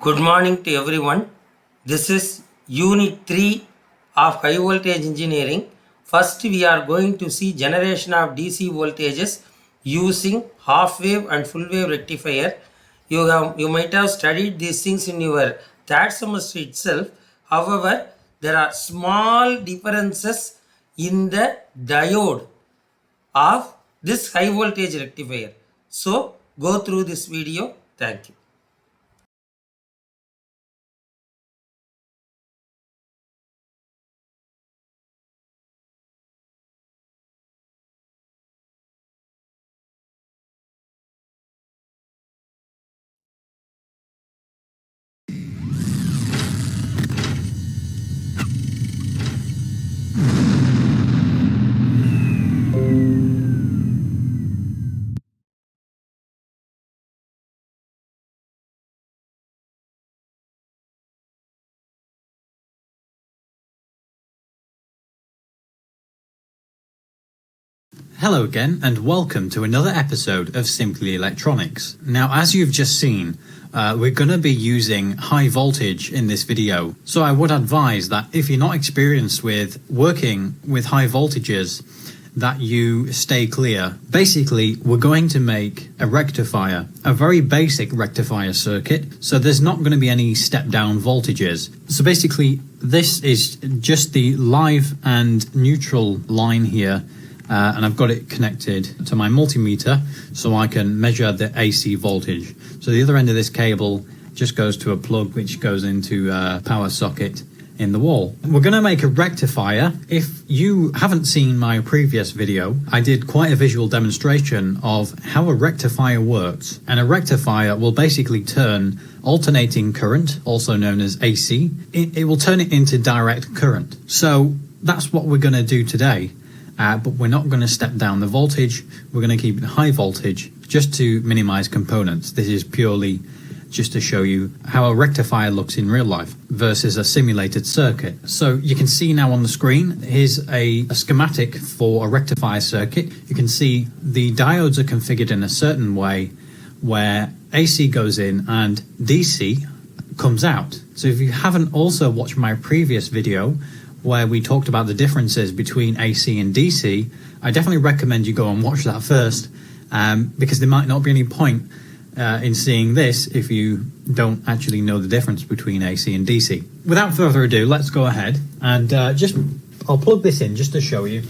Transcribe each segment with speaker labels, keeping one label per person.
Speaker 1: Good morning to everyone. This is Unit 3 of High Voltage Engineering. First, we are going to see generation of DC voltages using half wave and full wave rectifier. You might have studied these things in your third semester itself. However, there are small differences in the diode of this high voltage rectifier. So, go through this video. Thank you.
Speaker 2: Hello again and welcome to another episode of Simply Electronics. Now, as you've just seen, we're going to be using high voltage in this video. So I would advise that if you're not experienced with working with high voltages, that you stay clear. Basically, we're going to make a rectifier, a very basic rectifier circuit. So there's not going to be any step down voltages. So basically, this is just the live and neutral line here. And I've got it connected to my multimeter so I can measure the AC voltage. So the other end of this cable just goes to a plug which goes into a power socket in the wall. We're going to make a rectifier. If you haven't seen my previous video, I did quite a visual demonstration of how a rectifier works. And a rectifier will basically turn alternating current, also known as AC, it will turn it into direct current. So that's what we're going to do today. But we're not going to step down the voltage. We're going to keep it high voltage just to minimize components. This is purely just to show you how a rectifier looks in real life versus a simulated circuit. So you can see now on the screen, here's a schematic for a rectifier circuit. You can see the diodes are configured in a certain way where AC goes in and DC comes out. So if you haven't also watched my previous video, where we talked about the differences between AC and DC, I definitely recommend you go and watch that first, because there might not be any point in seeing this if you don't actually know the difference between AC and DC. Without further ado, let's go ahead and I'll plug this in just to show you.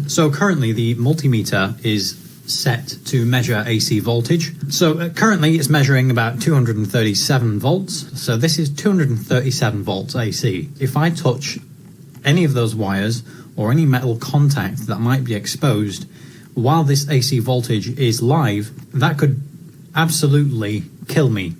Speaker 2: So currently the multimeter is set to measure AC voltage. So currently it's measuring about 237 volts. So this is 237 volts AC. If I touch any of those wires or any metal contact that might be exposed while this AC voltage is live, that could absolutely kill me.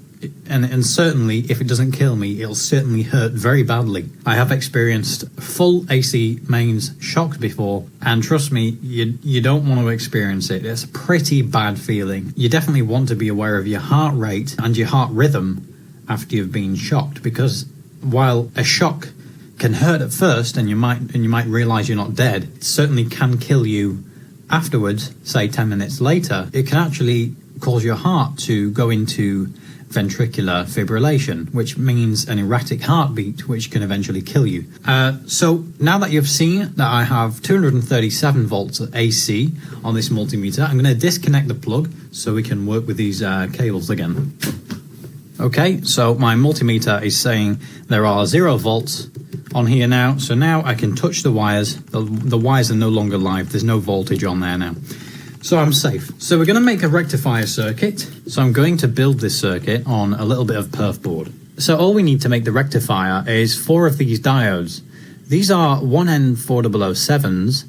Speaker 2: And certainly if it doesn't kill me, it'll certainly hurt very badly. I have experienced full AC mains shocked before, and trust me, you don't want to experience it. It's a pretty bad feeling. You definitely want to be aware of your heart rate and your heart rhythm after you've been shocked, because while a shock can hurt at first and you might realize you're not dead, it certainly can kill you afterwards, say 10 minutes later. It can actually cause your heart to go into ventricular fibrillation, which means an erratic heartbeat, which can eventually kill you. So now that you've seen that I have 237 volts AC on this multimeter, I'm going to disconnect the plug so we can work with these cables again. Okay, so my multimeter is saying there are 0 volts on here now. So now I can touch the wires. The wires are no longer live. There's no voltage on there now. So I'm safe. So we're going to make a rectifier circuit. So I'm going to build this circuit on a little bit of perf board. So all we need to make the rectifier is 4 of these diodes. These are 1N4007s.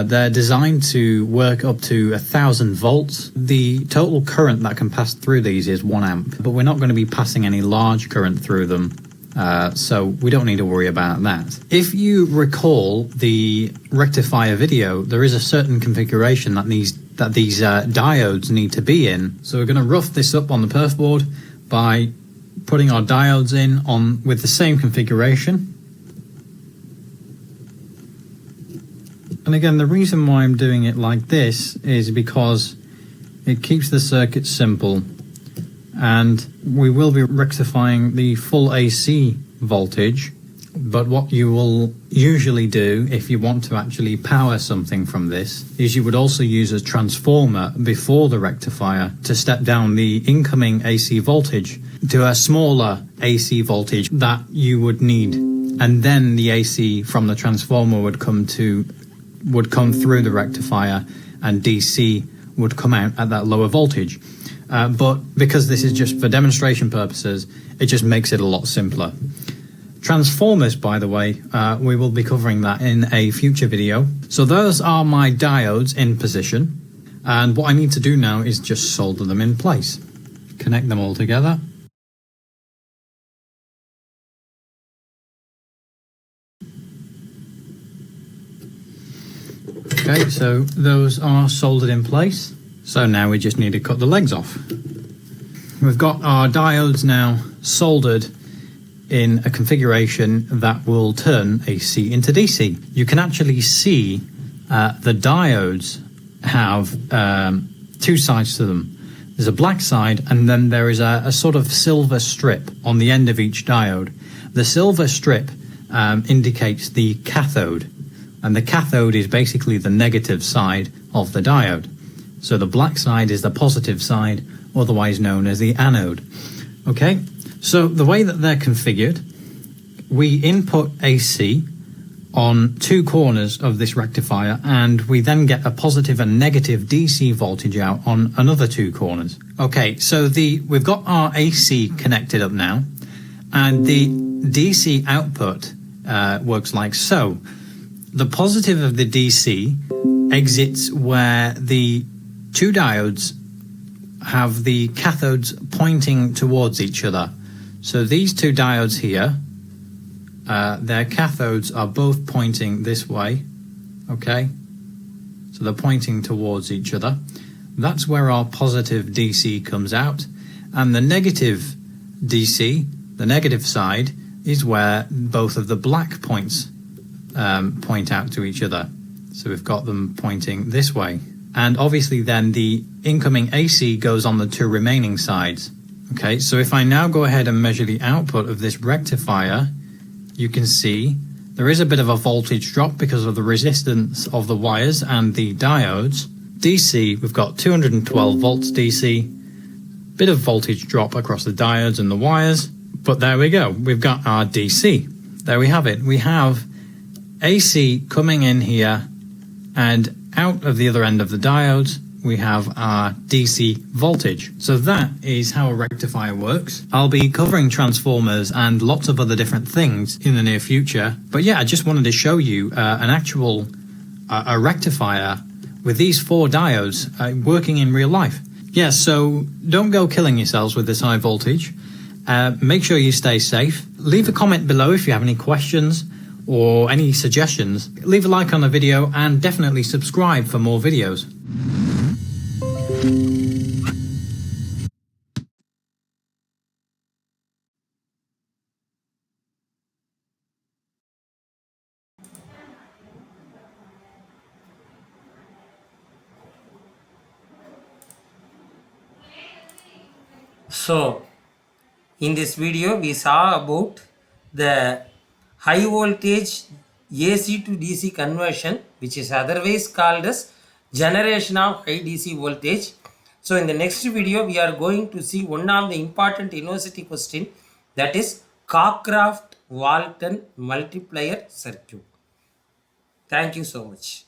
Speaker 2: They're designed to work up to 1,000 volts. The total current that can pass through these is 1 amp, but we're not going to be passing any large current through them. So we don't need to worry about that. If you recall the rectifier video, there is a certain configuration that these diodes need to be in. So we're going to rough this up on the perf board by putting our diodes in with the same configuration. And again, the reason why I'm doing it like this is because it keeps the circuit simple. and we will be rectifying the full AC voltage. But what you will usually do if you want to actually power something from this is you would also use a transformer before the rectifier to step down the incoming AC voltage to a smaller AC voltage that you would need, and then the AC from the transformer would come through the rectifier and DC would come out at that lower voltage. But because this is just for demonstration purposes, it just makes it a lot simpler. Transformers, by the way, we will be covering that in a future video. So those are my diodes in position, and what I need to do now is just solder them in place. Connect them all together. Okay, so those are soldered in place. So now we just need to cut the legs off. We've got our diodes now soldered in a configuration that will turn AC into DC. You can actually see the diodes have two sides to them. There's a black side, and then there is a sort of silver strip on the end of each diode. The silver strip indicates the cathode, and the cathode is basically the negative side of the diode. So the black side is the positive side, otherwise known as the anode. Okay, so the way that they're configured, we input AC on two corners of this rectifier, and we then get a positive and negative DC voltage out on another two corners. Okay, so we've got our AC connected up now, and the DC output works like so. The positive of the DC exits where the two diodes have the cathodes pointing towards each other. So these two diodes here, their cathodes are both pointing this way, okay? So they're pointing towards each other. That's where our positive DC comes out, and the negative DC, the negative side, is where both of the black points point out to each other. So we've got them pointing this way. And obviously then the incoming AC goes on the two remaining sides. Okay, so if I now go ahead and measure the output of this rectifier, you can see there is a bit of a voltage drop because of the resistance of the wires and the diodes. DC, we've got 212 volts DC, bit of voltage drop across the diodes and the wires, but there we go, we've got our DC. There we have it. We have AC coming in here, and out of the other end of the diodes we have our DC voltage. So that is how a rectifier works. I'll be covering transformers and lots of other different things in the near future, but yeah, I just wanted to show you an actual a rectifier with these four diodes working in real life. Yeah, so don't go killing yourselves with this high voltage. Make sure you stay safe. Leave a comment below if you have any questions or any suggestions. Leave a like on the video and definitely subscribe for more videos.
Speaker 1: So in this video we saw about the high voltage AC to DC conversion, which is otherwise called as generation of high DC voltage. So in the next video we are going to see one of the important university question, that is Cockcroft-Walton multiplier circuit. Thank you so much.